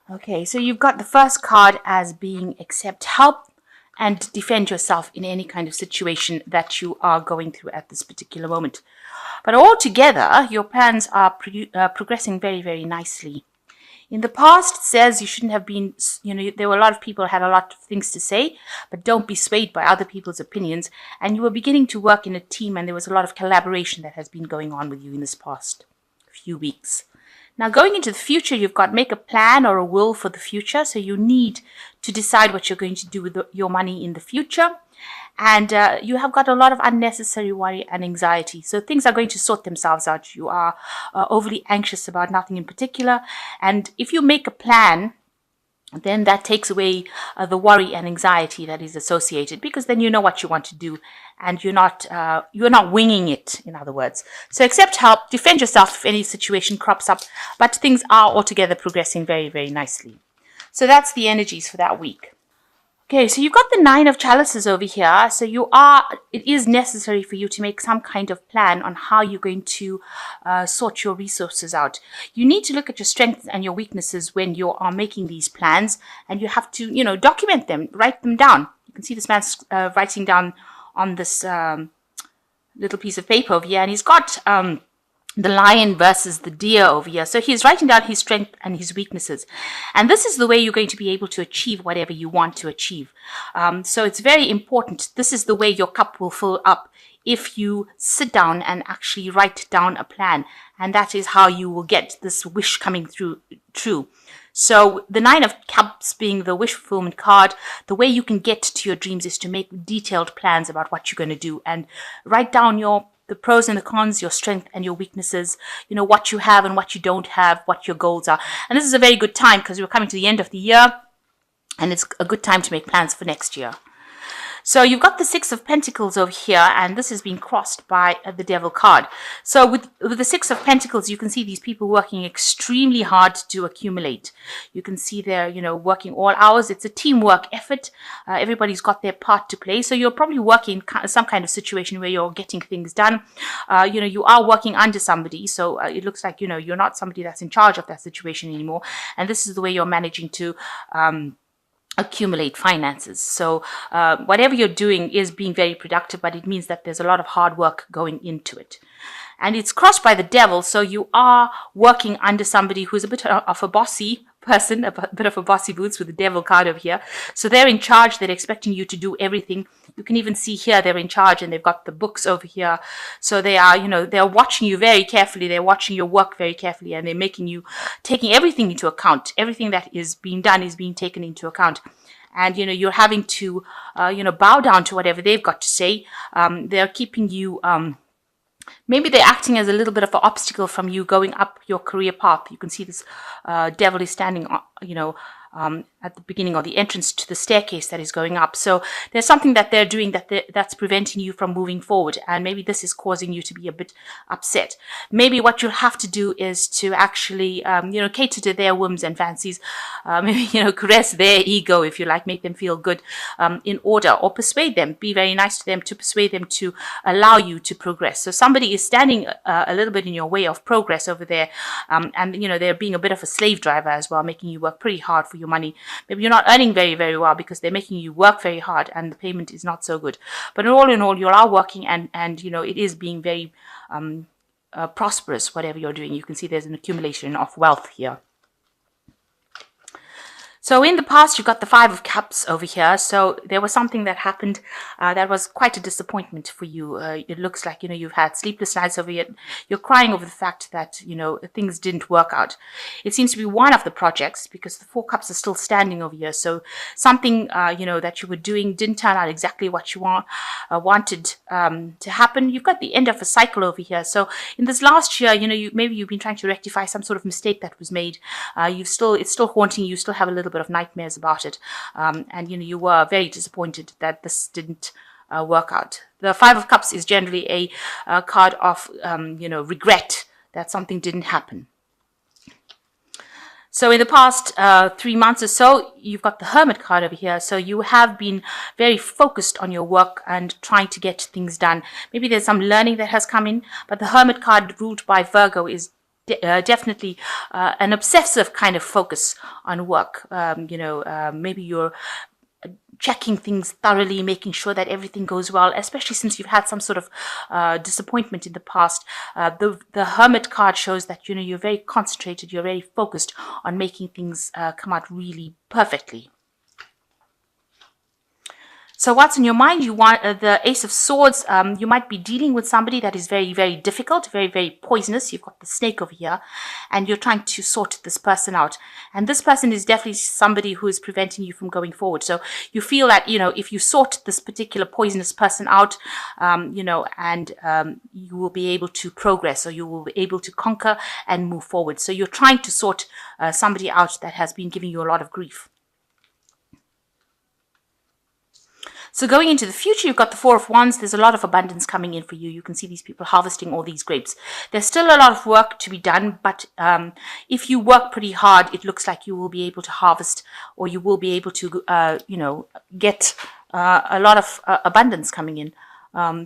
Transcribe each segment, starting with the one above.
Okay, so you've got the first card as being accept help and defend yourself in any kind of situation that you are going through at this particular moment. But altogether, your plans are progressing very, very nicely. In the past, it says you shouldn't have been, there were a lot of people who had a lot of things to say, but don't be swayed by other people's opinions. And you were beginning to work in a team, and there was a lot of collaboration that has been going on with you in this past few weeks. Now, going into the future, you've got make a plan or a will for the future. So you need to decide what you're going to do with your money in the future. And you have got a lot of unnecessary worry and anxiety. So things are going to sort themselves out. You are overly anxious about nothing in particular. And if you make a plan, then that takes away the worry and anxiety that is associated, because then you know what you want to do and you're not winging it, in other words. So accept help, defend yourself if any situation crops up, but things are altogether progressing very, very nicely. So that's the energies for that week. Okay, so you've got the 9 of chalices over here. So it is necessary for you to make some kind of plan on how you're going to sort your resources out. You need to look at your strengths and your weaknesses when you are making these plans, and you have to, document them, write them down. You can see this man's writing down on this little piece of paper over here, and he's got the lion versus the deer over here. So he's writing down his strength and his weaknesses. And this is the way you're going to be able to achieve whatever you want to achieve. So it's very important. This is the way your cup will fill up if you sit down and actually write down a plan. And that is how you will get this wish coming true. So the 9 of Cups being the wish fulfillment card, the way you can get to your dreams is to make detailed plans about what you're going to do and write down the pros and the cons, your strength and your weaknesses, what you have and what you don't have, what your goals are. And this is a very good time because we're coming to the end of the year, and it's a good time to make plans for next year. So you've got the 6 of Pentacles over here, and this has been crossed by the Devil card. So with the 6 of Pentacles, you can see these people working extremely hard to accumulate. You can see they're, working all hours. It's a teamwork effort. Everybody's got their part to play. So you're probably working in some kind of situation where you're getting things done. You are working under somebody. So it looks like, you're not somebody that's in charge of that situation anymore. And this is the way you're managing to accumulate finances. So whatever you're doing is being very productive, but it means that there's a lot of hard work going into it. And it's crossed by the Devil, so you are working under somebody who's a bit of a bossy person, a bit of a bossy boots with the Devil card over here. So they're in charge, they're expecting you to do everything. You can even see here they're in charge, and they've got the books over here. So they are, they're watching you very carefully, they're watching your work very carefully, and they're taking everything into account. Everything that is being done is being taken into account. And, you're having to, bow down to whatever they've got to say. They're keeping you, maybe they're acting as a little bit of an obstacle from you going up your career path. You can see this Devil is standing, at the beginning or the entrance to the staircase that is going up. So there's something that they're doing that's preventing you from moving forward. And maybe this is causing you to be a bit upset. Maybe what you'll have to do is to actually, cater to their whims and fancies. Maybe, caress their ego, if you like, make them feel good in order, or persuade them. Be very nice to them to persuade them to allow you to progress. So somebody is standing a little bit in your way of progress over there. And, they're being a bit of a slave driver as well, making you work pretty hard for your money. Maybe you're not earning very, very well because they're making you work very hard and the payment is not so good. But all in all, you are working and it is being very prosperous, whatever you're doing. You can see there's an accumulation of wealth here. So in the past, you've got the 5 of Cups over here. So there was something that happened that was quite a disappointment for you. It looks like, you've had sleepless nights over here. You're crying over the fact that, things didn't work out. It seems to be one of the projects because the 4 Cups are still standing over here. So something, that you were doing didn't turn out exactly what you wanted to happen. You've got the end of a cycle over here. So in this last year, maybe you've been trying to rectify some sort of mistake that was made. It's still haunting you. You still have a little bit of nightmares about it, and you were very disappointed that this didn't work out. The 5 of Cups is generally a card of regret that something didn't happen. So in the past 3 months or so, you've got the Hermit card over here. So you have been very focused on your work and trying to get things done. Maybe there's some learning that has come in, but the Hermit card ruled by Virgo is definitely an obsessive kind of focus on work. Maybe you're checking things thoroughly, making sure that everything goes well, especially since you've had some sort of disappointment in the past. The Hermit card shows that, you're very concentrated, you're very focused on making things come out really perfectly. So what's in your mind? You want the Ace of Swords. You might be dealing with somebody that is very, very difficult, very, very poisonous. You've got the snake over here, and you're trying to sort this person out. And this person is definitely somebody who is preventing you from going forward. So you feel that, if you sort this particular poisonous person out, you will be able to progress, or you will be able to conquer and move forward. So you're trying to sort somebody out that has been giving you a lot of grief. So going into the future, you've got the Four of Wands. There's a lot of abundance coming in for you. You can see these people harvesting all these grapes. There's still a lot of work to be done, but if you work pretty hard, it looks like you will be able to harvest, or you will be able to, get a lot of abundance coming in.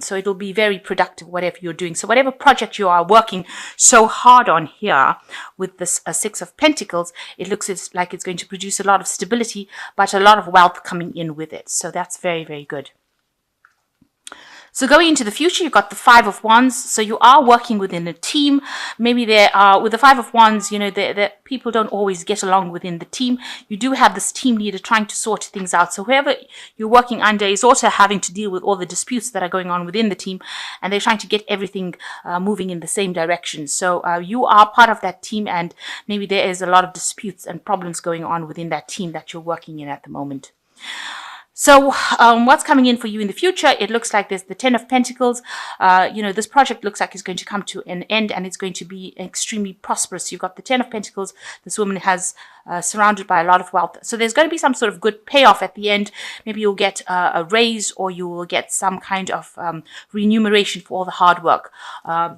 So it'll be very productive, whatever you're doing. So whatever project you are working so hard on here with this Six of Pentacles, it looks like it's going to produce a lot of stability, but a lot of wealth coming in with it. So that's very, very good. So going into the future, you've got the Five of Wands. So you are working within a team. Maybe there are, with the Five of Wands, the people don't always get along within the team. You do have this team leader trying to sort things out. So whoever you're working under is also having to deal with all the disputes that are going on within the team, and they're trying to get everything moving in the same direction. So you are part of that team, and maybe there is a lot of disputes and problems going on within that team that you're working in at the moment. So what's coming in for you in the future? It looks like there's the Ten of Pentacles. This project looks like it's going to come to an end, and it's going to be extremely prosperous. You've got the Ten of Pentacles. This woman has surrounded by a lot of wealth. So there's going to be some sort of good payoff at the end. Maybe you'll get a raise, or you will get some kind of remuneration for all the hard work.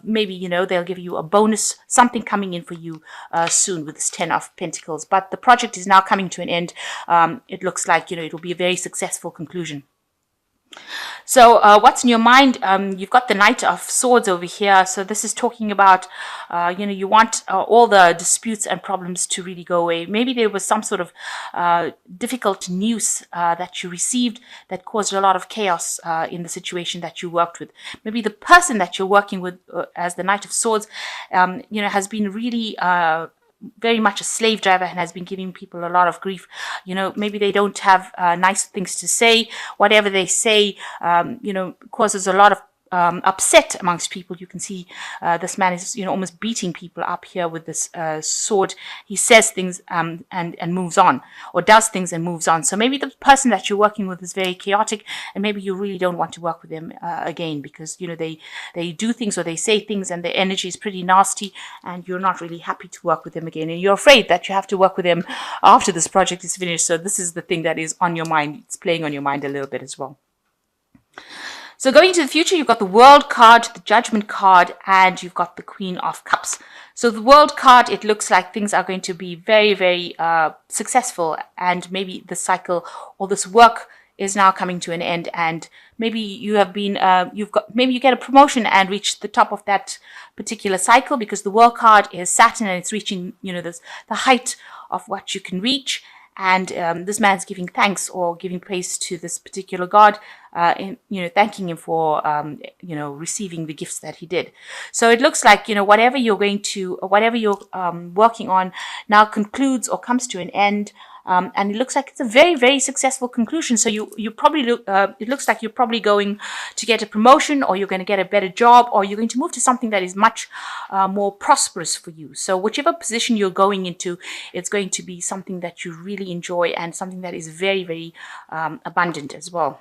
Maybe, they'll give you a bonus, something coming in for you soon with this Ten of Pentacles. But the project is now coming to an end. It looks like, it'll be a very successful conclusion. So what's in your mind? You've got the Knight of Swords over here. So this is talking about, you want all the disputes and problems to really go away. Maybe there was some sort of difficult news that you received that caused a lot of chaos in the situation that you worked with. Maybe the person that you're working with as the Knight of Swords, has been really very much a slave driver and has been giving people a lot of grief. Maybe they don't have nice things to say. Whatever they say, causes a lot of upset amongst people. You can see this man is, almost beating people up here with this sword. He says things and moves on, or does things and moves on. So maybe the person that you're working with is very chaotic, and maybe you really don't want to work with them again, because they do things or they say things and their energy is pretty nasty, and you're not really happy to work with them again, and you're afraid that you have to work with them after this project is finished. So this is the thing that is on your mind. It's playing on your mind a little bit as well. So going into the future, you've got the World card, the Judgment card, and you've got the Queen of Cups. So the World card, it looks like things are going to be very, very successful, and maybe the cycle or this work is now coming to an end, and maybe you have been, maybe you get a promotion and reach the top of that particular cycle, because the World card is Saturn and it's reaching, the height of what you can reach. And this man's giving thanks or giving praise to this particular god, thanking him for, receiving the gifts that he did. So it looks like, whatever you're working on now concludes or comes to an end. And it looks like it's a very, very successful conclusion. So you probably it looks like you're probably going to get a promotion, or you're going to get a better job, or you're going to move to something that is much more prosperous for you. So whichever position you're going into, it's going to be something that you really enjoy, and something that is very, very abundant as well.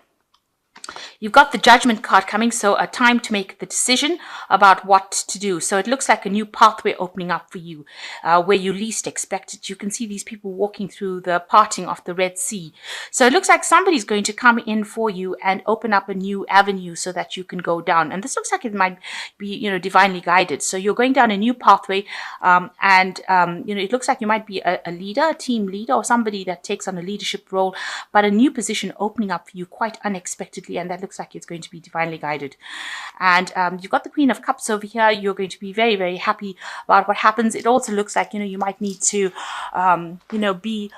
You've got the Judgment card coming, so a time to make the decision about what to do. So it looks like a new pathway opening up for you, where you least expect it. You can see these people walking through the parting of the Red Sea. So it looks like somebody's going to come in for you and open up a new avenue so that you can go down. And this looks like it might be, divinely guided. So you're going down a new pathway, it looks like you might be a leader, a team leader, or somebody that takes on a leadership role, but a new position opening up for you quite unexpectedly. And that looks looks like it's going to be divinely guided. And you've got the Queen of Cups over here. You're going to be very, very happy about what happens. It also looks like, you might need to, be,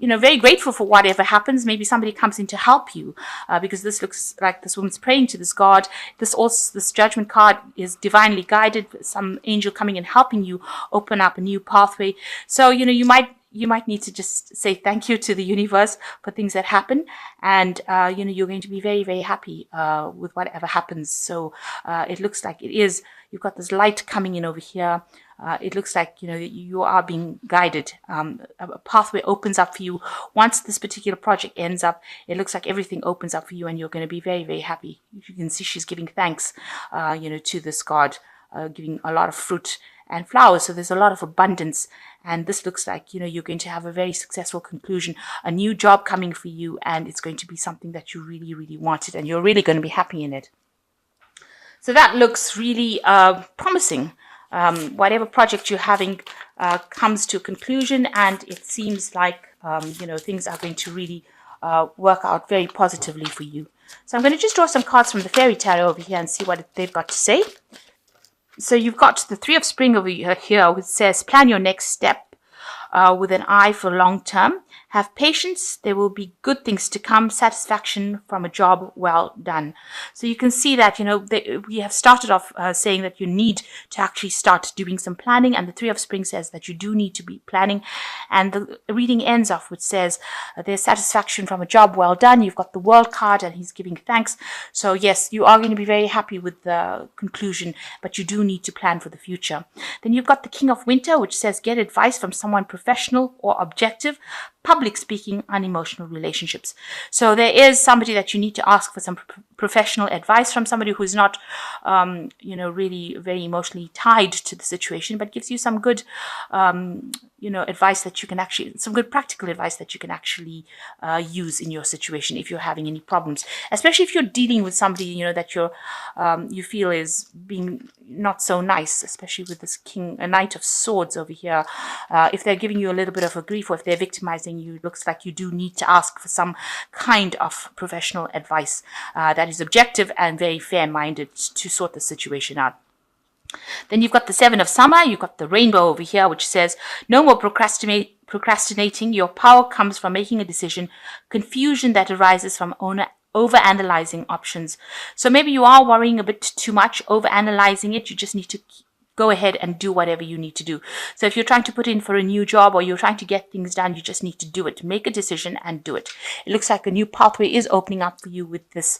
very grateful for whatever happens. Maybe somebody comes in to help you because this looks like this woman's praying to this God. This Judgment card is divinely guided. Some angel coming and helping you open up a new pathway. So, you might need to just say thank you to the universe for things that happen. And, you're going to be very, very happy with whatever happens. So it looks like you've got this light coming in over here. It looks like, you are being guided. A pathway opens up for you. Once this particular project ends up, it looks like everything opens up for you and you're going to be very, very happy. You can see she's giving thanks, to this God, giving a lot of fruit and flowers. So there's a lot of abundance. And this looks like, you're going to have a very successful conclusion, a new job coming for you. And it's going to be something that you really, really wanted. And you're really going to be happy in it. So that looks really promising. Whatever project you're having comes to a conclusion, and it seems like, things are going to really work out very positively for you. So I'm going to just draw some cards from the Fairy Tarot over here and see what they've got to say. So you've got the Three of Spring over here, which says, plan your next step with an eye for long term. Have patience. There will be good things to come. Satisfaction from a job well done. So you can see that, we have started off saying that you need to actually start doing some planning. And the Three of Spring says that you do need to be planning. And the reading ends off which says there's satisfaction from a job well done. You've got the World card and he's giving thanks. So yes, you are going to be very happy with the conclusion, but you do need to plan for the future. Then you've got the King of Winter, which says get advice from someone professional or objective. Public speaking, unemotional relationships. So there is somebody that you need to ask for some professional advice from, somebody who's not, really very emotionally tied to the situation, but gives you some good, advice that you can actually, some good practical advice that you can actually use in your situation if you're having any problems, especially if you're dealing with somebody, that you feel is being not so nice, especially with this Knight of Swords over here. If they're giving you a little bit of a grief, or if they're victimizing you, it looks like you do need to ask for some kind of professional advice that is objective and very fair-minded to sort the situation out. Then you've got the Seven of Summer. You've got the Rainbow over here, which says, no more procrastinating. Your power comes from making a decision. Confusion that arises from over-analyzing options. So maybe you are worrying a bit too much, over-analyzing it. You just need to go ahead and do whatever you need to do. So if you're trying to put in for a new job or you're trying to get things done, you just need to do it. Make a decision and do it. It looks like a new pathway is opening up for you with this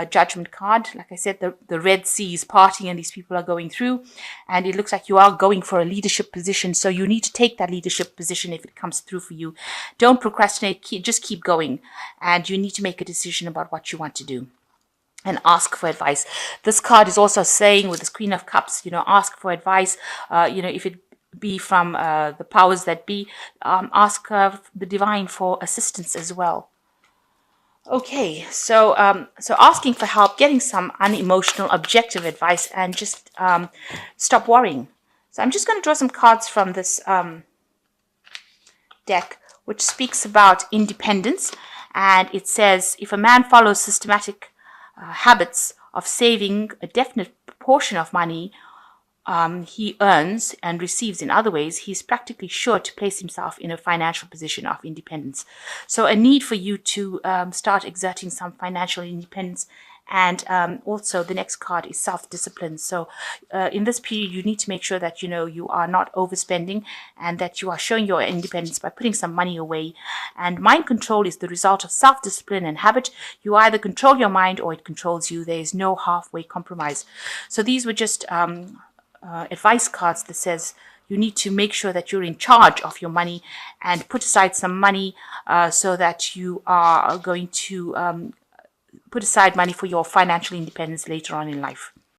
Judgment card. Like I said, the Red Sea is parting and these people are going through, and it looks like you are going for a leadership position. So you need to take that leadership position if it comes through for you. Don't procrastinate. Just keep going, and you need to make a decision about what you want to do. And ask for advice. This card is also saying, with this Queen of Cups, ask for advice. If it be from the powers that be, ask the divine for assistance as well. Okay, so asking for help, getting some unemotional, objective advice, and just stop worrying. So I'm just going to draw some cards from this deck, which speaks about independence. And it says, if a man follows systematic habits of saving a definite proportion of money he earns and receives in other ways, he's practically sure to place himself in a financial position of independence. So a need for you to start exerting some financial independence. And also the next card is self-discipline. So in this period, you need to make sure that, you are not overspending and that you are showing your independence by putting some money away. And mind control is the result of self-discipline and habit. You either control your mind or it controls you. There is no halfway compromise. So these were just advice cards that says you need to make sure that you're in charge of your money and put aside some money so that you are going to put aside money for your financial independence later on in life.